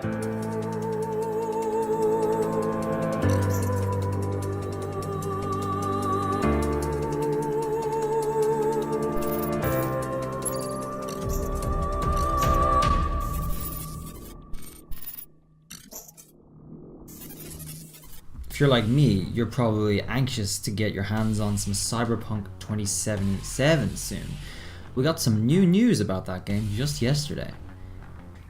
If you're like me, you're probably anxious to get your hands on some Cyberpunk 2077 soon. We got some new news about that game just yesterday.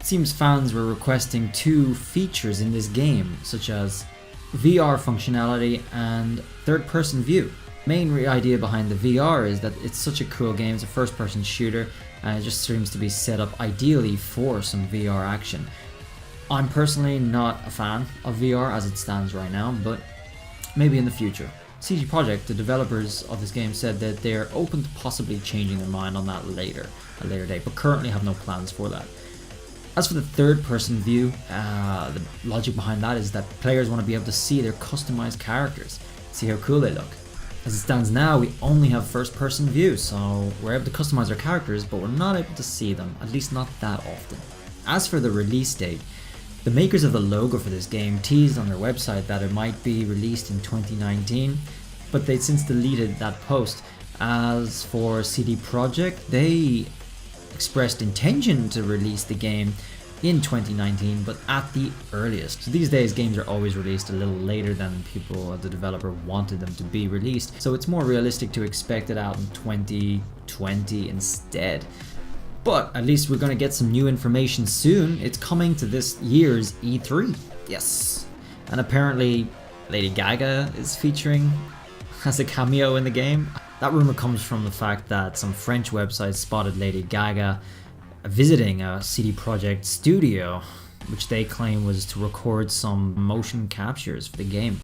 It seems fans were requesting two features in this game, such as VR functionality and third-person view. The main idea behind the VR is that it's such a cool game, it's a first-person shooter, and it just seems to be set up ideally for some VR action. I'm personally not a fan of VR as it stands right now, but maybe in the future. CD Projekt, the developers of this game, said that they're open to possibly changing their mind on that at a later date, but currently have no plans for that. As for the third-person view, the logic behind that is that players want to be able to see their customized characters, see how cool they look. As it stands now, we only have first-person view, so we're able to customize our characters, but we're not able to see them, at least not that often. As for the release date, the makers of the logo for this game teased on their website that it might be released in 2019, but they'd since deleted that post. As for CD Projekt, they expressed intention to release the game in 2019, but at the earliest. So these days games are always released a little later than the developer wanted them to be released, so it's more realistic to expect it out in 2020 instead. But at least we're going to get some new information soon. It's coming to this year's E3. Yes. And apparently Lady Gaga is featuring as a cameo in the game. That rumor comes from the fact that some French websites spotted Lady Gaga visiting a CD Projekt studio, which they claim was to record some motion captures for the game.